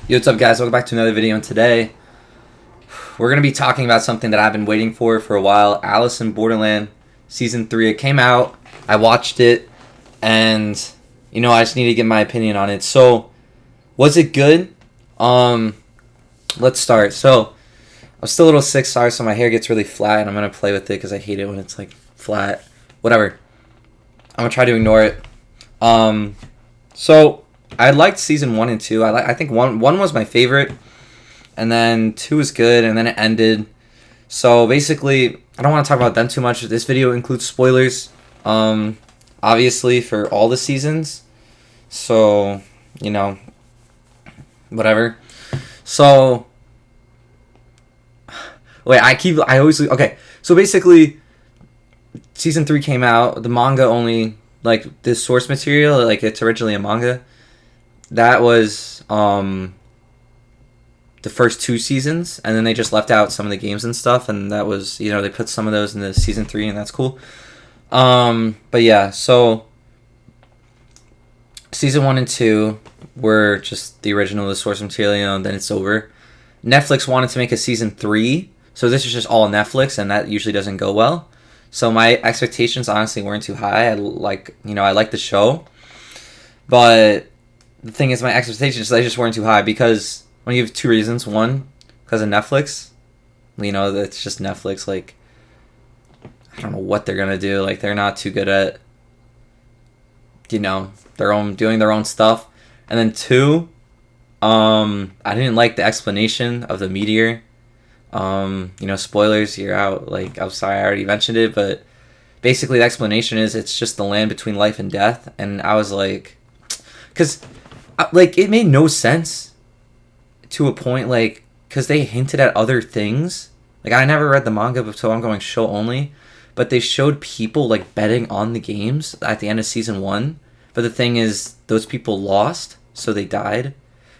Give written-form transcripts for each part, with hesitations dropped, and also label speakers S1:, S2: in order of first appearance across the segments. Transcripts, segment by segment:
S1: Yo, what's up, guys? Welcome back to another video, and today we're going to be talking about something that I've been waiting for a while. Alice in Borderland Season 3. It came out, I watched it, and, I just need to get my opinion on it. So, was it good? Let's start. So, I'm still a little sick, sorry, so my hair gets really flat, and I'm going to play with it because I hate it when it's, flat. Whatever. I'm going to try to ignore it. So, I liked Season 1 and 2. I think 1 was my favorite, and then 2 was good, and then it ended. So, basically, I don't want to talk about them too much. This video includes spoilers, obviously, for all the seasons. So, whatever. So, okay. So, basically, Season 3 came out. The manga only, this source material, it's originally a manga. That was the first 2 seasons, and then they just left out some of the games and stuff, and that was, they put some of those in the Season 3, and that's cool. But yeah, so Season 1 and 2 were just the original, the source material, and then it's over. Netflix wanted to make a Season 3, so this is just all Netflix, and that usually doesn't go well. So my expectations honestly weren't too high. I like the show, but the thing is, my expectations, they just weren't too high because when you have 2 reasons. One, because of Netflix. It's just Netflix. I don't know what they're gonna do. They're not too good at, doing their own stuff. And then 2, I didn't like the explanation of the meteor. Spoilers, you're out. I'm sorry, I already mentioned it, but basically the explanation is it's just the land between life and death. And I was like, because it made no sense to a point, because they hinted at other things. I never read the manga, so I'm going show only, but they showed people betting on the games at the end of Season 1. But the thing is, those people lost, so they died.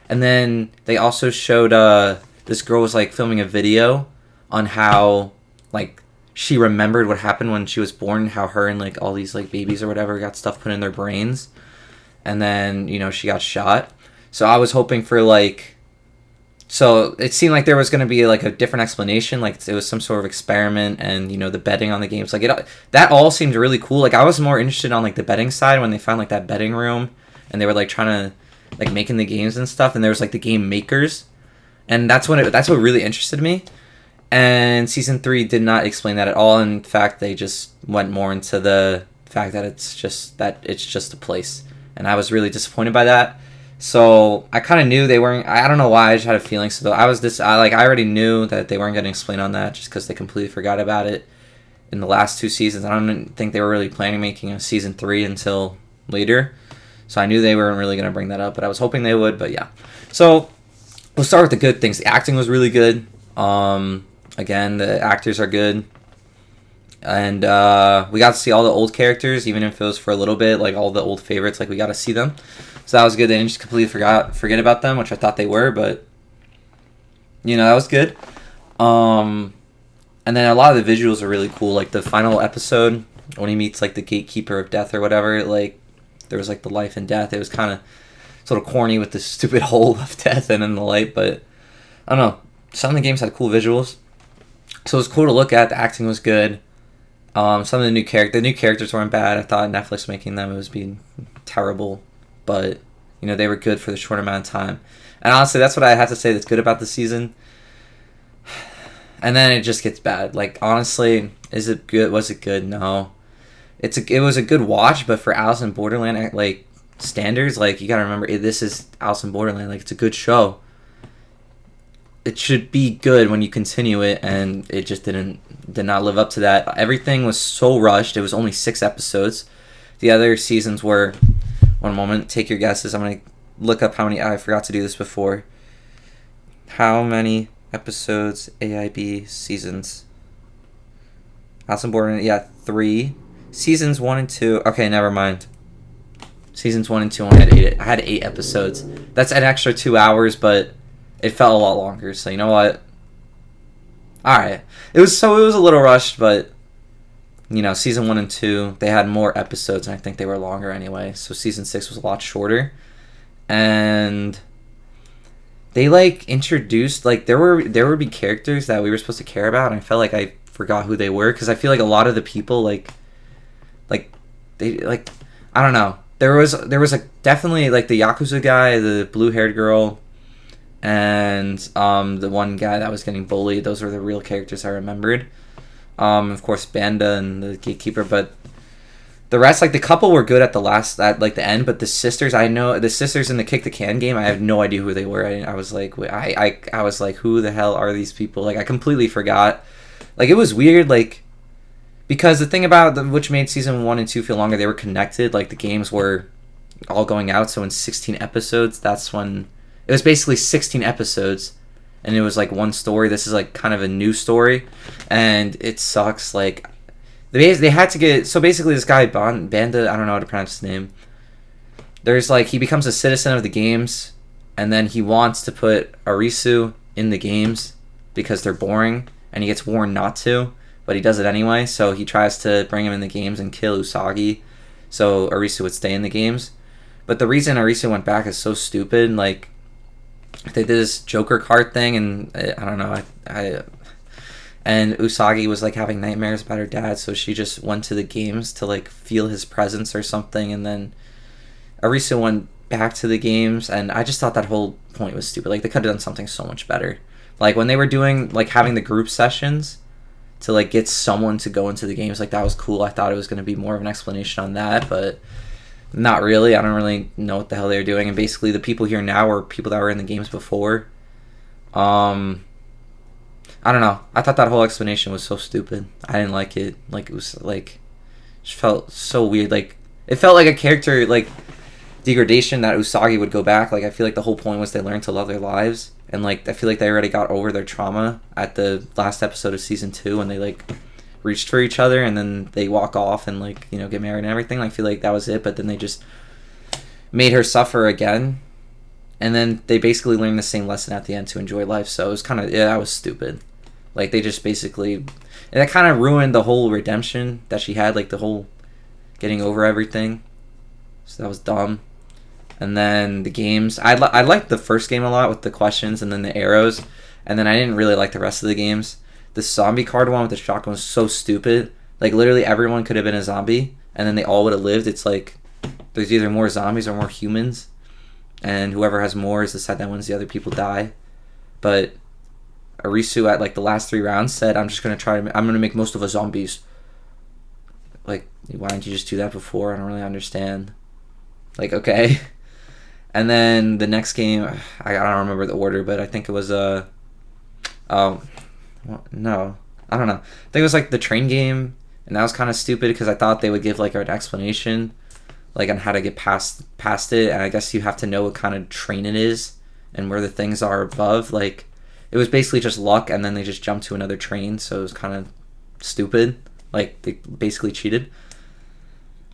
S1: And then they also showed this girl was filming a video on how she remembered what happened when she was born, how her and all these babies or whatever got stuff put in their brains, and then she got shot. So I was hoping for so it seemed like there was going to be a different explanation, it was some sort of experiment, and the betting on the games, that all seemed really cool. I was more interested on the betting side when they found that betting room, and they were trying to making the games and stuff, and there was the game makers, and that's what really interested me. And Season 3 did not explain that at all. In fact, they just went more into the fact that it's just a place, and I was really disappointed by that. So I kind of knew they weren't. I don't know why. I just had a feeling. So I already knew that they weren't going to explain on that, just because they completely forgot about it in the last 2 seasons. I don't think they were really planning on making a Season 3 until later. So I knew they weren't really going to bring that up, but I was hoping they would. But yeah. So we'll start with the good things. The acting was really good. Again, the actors are good. And we got to see all the old characters, even if it was for a little bit, all the old favorites, we got to see them. So that was good. They didn't just completely forget about them, which I thought they were, but, that was good. And then a lot of the visuals are really cool. The final episode, when he meets, the gatekeeper of death or whatever, there was, the life and death. It was kind of sort of corny with the stupid hole of death and then the light, but I don't know. Some of the games had cool visuals. So it was cool to look at. The acting was good. Some of the new characters weren't bad. I thought Netflix making them, it was being terrible, but they were good for the short amount of time. And honestly, that's what I have to say that's good about the season. And then it just gets bad. Honestly, is it good? Was it good? No. It was a good watch, but for Alice in Borderland standards, you gotta remember, this is Alice in Borderland. It's a good show. It should be good when you continue it, and it just did not live up to that. Everything was so rushed. It was only 6 episodes. The other seasons were, one moment, take your guesses. I'm going to look up how many, I forgot to do this before. How many episodes, AIB seasons? House and Borderland, yeah, 3. Seasons 1 and 2, okay, never mind. Seasons 1 and 2 only had 8 episodes. That's an extra 2 hours, but it felt a lot longer, so you know what? Alright. It was a little rushed, but season 1 and 2, they had more episodes, and I think they were longer anyway. So season 6 was a lot shorter. And they like introduced like there would be characters that we were supposed to care about, and I felt like I forgot who they were because I feel like a lot of the people like they like I don't know. There was like definitely like the Yakuza guy, the blue haired girl, and the one guy that was getting bullied. Those were the real characters I remembered. Of course, Banda and the gatekeeper, but the rest, like the couple, were good at the end. But the sisters, I know the sisters in the kick the can game. I have no idea who they were. I was like, I was like, who the hell are these people? Like I completely forgot. Like it was weird, like because the thing about which made season 1 and 2 feel longer, they were connected. Like the games were all going out. So in 16 episodes, that's when it was basically 16 episodes. And it was like one story. This is like kind of a new story, and it sucks. Like they had to get so basically this guy Banda, I don't know how to pronounce his name. There's like he becomes a citizen of the games, and then he wants to put Arisu in the games because they're boring, and he gets warned not to, but he does it anyway. So he tries to bring him in the games and kill Usagi, so Arisu would stay in the games. But the reason Arisu went back is so stupid. Like they did this Joker card thing, and I don't know. And Usagi was like having nightmares about her dad, so she just went to the games to like feel his presence or something. And then Arisu went back to the games, and I just thought that whole point was stupid. Like they could have done something so much better. Like when they were doing like having the group sessions to like get someone to go into the games, like that was cool. I thought it was going to be more of an explanation on that, but not really. I don't really know what the hell they were doing. And basically the people here now are people that were in the games before. I don't know. I thought that whole explanation was so stupid. I didn't like it. Like it was like just felt so weird. Like it felt like a character like degradation that Usagi would go back. Like I feel like the whole point was they learned to love their lives, and like I feel like they already got over their trauma at the last episode of season 2 when they like reached for each other, and then they walk off and like get married and everything. I feel like that was it, but then they just made her suffer again, and then they basically learned the same lesson at the end to enjoy life. So it was kind of that was stupid. Like they just basically, and that kind of ruined the whole redemption that she had, like the whole getting over everything. So that was dumb. And then the games, I liked the first game a lot with the questions and then the arrows, and then I didn't really like the rest of the games. The zombie card one with the shotgun was so stupid. Like literally everyone could have been a zombie, and then they all would have lived. It's like there's either more zombies or more humans, and whoever has more is the side that wins. The other people die. But Arisu at like the last 3 rounds said, I'm gonna make most of us zombies. Like, why didn't you just do that before? I don't really understand. Like, okay. And then the next game, I don't remember the order, but I think it was no, I don't know. I think it was like the train game, and that was kind of stupid because I thought they would give like an explanation like on how to get past it, and I guess you have to know what kind of train it is and where the things are above. Like it was basically just luck, and then they just jumped to another train, so it was kind of stupid. Like they basically cheated.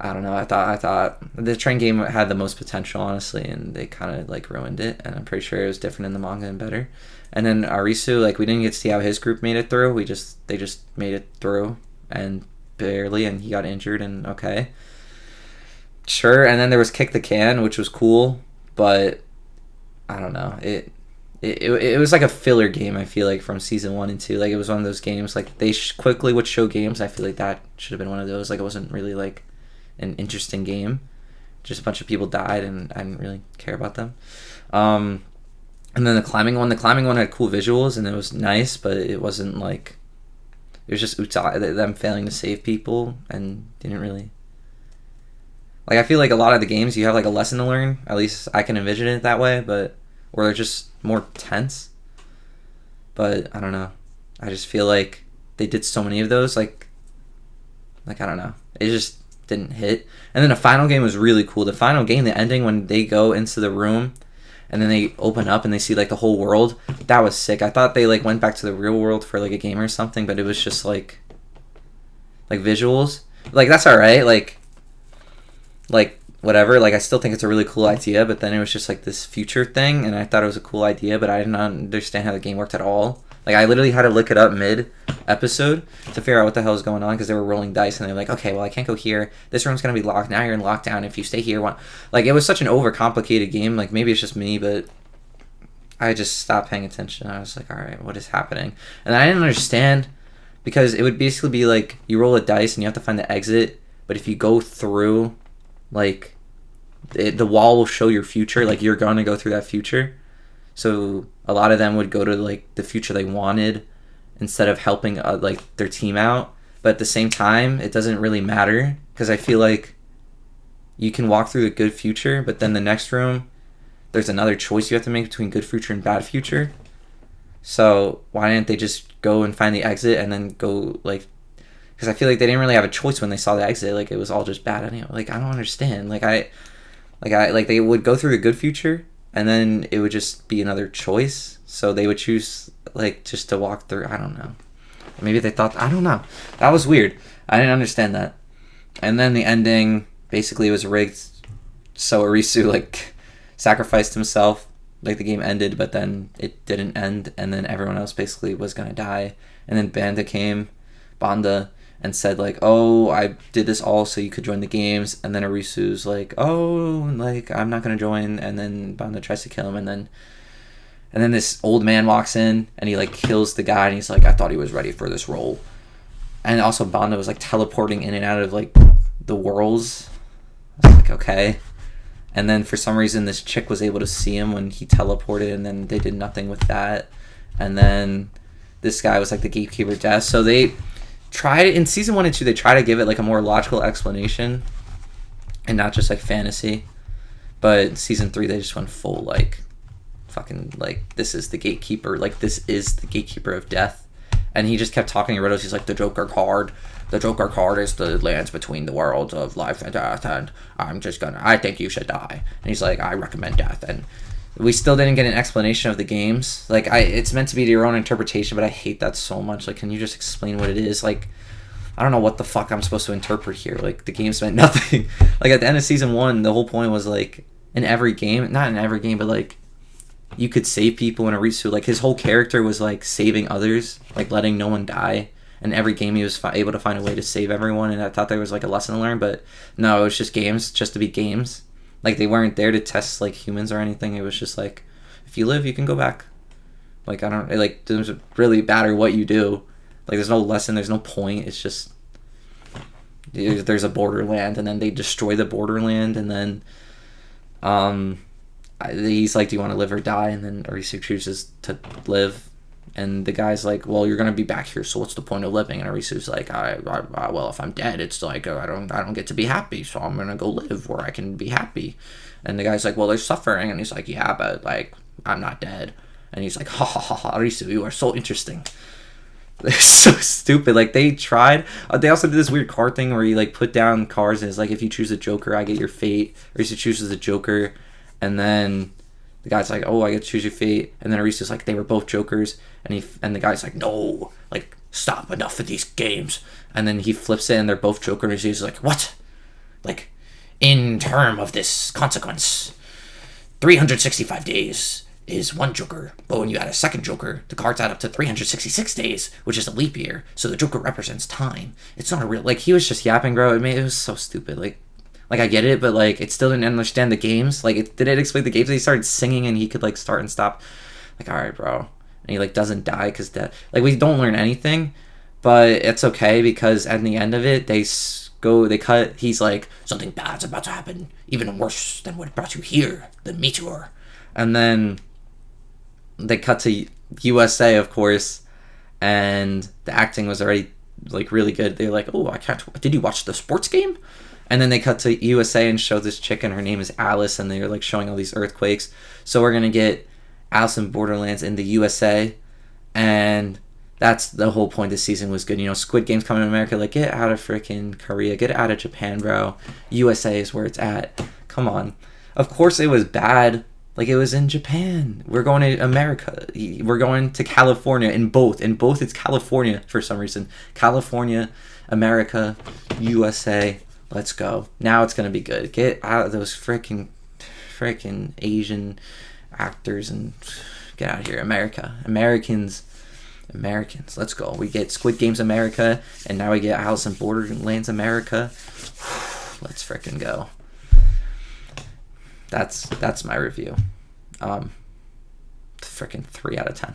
S1: I don't know. I thought the train game had the most potential, honestly, and they kind of like ruined it. And I'm pretty sure it was different in the manga and better. And then Arisu, like we didn't get to see how his group made it through. They just made it through and barely, and he got injured. And okay, sure. And then there was Kick the Can, which was cool, but I don't know. It was like a filler game. I feel like from season 1 and 2, like it was one of those games. Like they quickly would show games. I feel like that should have been one of those. Like it wasn't really like an interesting game. Just a bunch of people died, and I didn't really care about them. And then the climbing one had cool visuals, and it was nice, but it wasn't like, it was just them failing to save people, and didn't really, like I feel like a lot of the games you have like a lesson to learn. At least I can envision it that way, but or they're just more tense. But I don't know. I just feel like they did so many of those, like I don't know. It just didn't hit. And then the final game was really cool. The final game, the ending when they go into the room and then they open up and they see like the whole world, that was sick. I thought they like went back to the real world for like a game or something, but it was just like visuals. Like that's all right. Like whatever. Like I still think it's a really cool idea, but then it was just like this future thing, and I thought it was a cool idea, but I did not understand how the game worked at all. Like I literally had to look it up mid-episode to figure out what the hell was going on, because they were rolling dice and they're like, okay, well I can't go here. This room's gonna be locked. Now you're in lockdown. If you stay here, like it was such an overcomplicated game. Like maybe it's just me, but I just stopped paying attention. I was like, all right, what is happening? And I didn't understand because it would basically be like you roll a dice and you have to find the exit. But if you go through, like, the wall will show your future. Like, you're going to go through that future. So a lot of them would go to, like, the future they wanted instead of helping, like, their team out. But at the same time, it doesn't really matter because I feel like you can walk through a good future, but then the next room, there's another choice you have to make between good future and bad future. So why didn't they just go and find the exit and then go, like, because I feel like they didn't really have a choice when they saw the exit. Like, it was all just bad anyway. Like, I don't understand. Like they would go through the good future and then it would just be another choice. So they would choose, like, just to walk through. I don't know. Maybe they thought, I don't know. That was weird. I didn't understand that. And then the ending, basically, was rigged. So Arisu, like, sacrificed himself. Like, the game ended, but then it didn't end. And then everyone else basically was going to die. And then Banda, and said, like, oh, I did this all so you could join the games. And then Arisu's like, oh, like, I'm not going to join. And then Banda tries to kill him. And then this old man walks in and he, like, kills the guy. And he's like, I thought he was ready for this role. And also Banda was, like, teleporting in and out of, like, the worlds. I was like, okay. And then for some reason this chick was able to see him when he teleported. And then they did nothing with that. And then this guy was, like, the gatekeeper death. So they tried, in season 1 and 2, they try to give it, like, a more logical explanation. And not just, like, fantasy. But season 3, they just went full, like, fucking, like, this is the gatekeeper, like, this is the gatekeeper of death. And he just kept talking in riddles. He's like, the Joker card is the lands between the worlds of life and death, and I think you should die. And he's like, I recommend death. And we still didn't get an explanation of the games. Like, it's meant to be your own interpretation, but I hate that so much. Like, can you just explain what it is? Like, I don't know what the fuck I'm supposed to interpret here. Like, the games meant nothing. Like, at the end of season 1, the whole point was, like, in every game, not in every game, but, like, you could save people in Arisu. Like, his whole character was, like, saving others, like, letting no one die. And every game he was able to find a way to save everyone. And I thought there was, like, a lesson to learn, but no, it was just games, just to be games. Like, they weren't there to test, like, humans or anything. It was just, like, if you live, you can go back. Like, it doesn't really matter what you do. Like, there's no lesson, there's no point. It's just, there's a borderland, and then they destroy the borderland, and then, he's like, do you want to live or die? And then Arisu chooses to live. And the guy's like, well, you're going to be back here, so what's the point of living? And Arisu's like, well, if I'm dead, it's like, I don't get to be happy, so I'm going to go live where I can be happy. And the guy's like, well, there's suffering. And he's like, yeah, but, like, I'm not dead. And he's like, ha ha ha ha, Arisu, you are so interesting. They're so stupid. Like, they tried. They also did this weird card thing where you, like, put down cards, and it's like, if you choose a Joker, I get your fate. Arisu chooses a Joker, and then the guy's like, oh, I get to choose your fate. And then Arisu's like, they were both Jokers. And the guy's like, no, like, stop, enough of these games. And then he flips it, and they're both Jokers. He's like, what? Like, in term of this consequence, 365 days is one Joker. But when you add a second Joker, the cards add up to 366 days, which is a leap year. So the Joker represents time. It's not a real, like, he was just yapping, bro. It was so stupid. Like, I get it, but, like, it still didn't understand the games. Like, did it explain the games? He started singing, and he could, like, start and stop. Like, all right, bro. And he, like, doesn't die because death. Like, we don't learn anything, but it's okay because at the end of it, they cut. He's like, something bad's about to happen, even worse than what brought you here, the meteor. And then they cut to USA, of course, and the acting was already, like, really good. They're like, oh, did you watch the sports game? And then they cut to USA and show this chick, and her name is Alice, and they're, like, showing all these earthquakes. So we're going to get Alice in Borderlands in the USA, and that's the whole point this season was good. You know, Squid Game's coming to America, like, get out of freaking Korea, get out of Japan, bro. USA is where it's at. Come on. Of course it was bad. Like, it was in Japan. We're going to America. We're going to California. In both it's California for some reason. California, America, USA. Let's go. Now it's going to be good. Get out of those freaking Asian actors and get out of here. Americans. Let's go. We get Squid Games America, and now we get Alice in Borderlands America. Let's freaking go. That's my review. freaking 3 out of 10.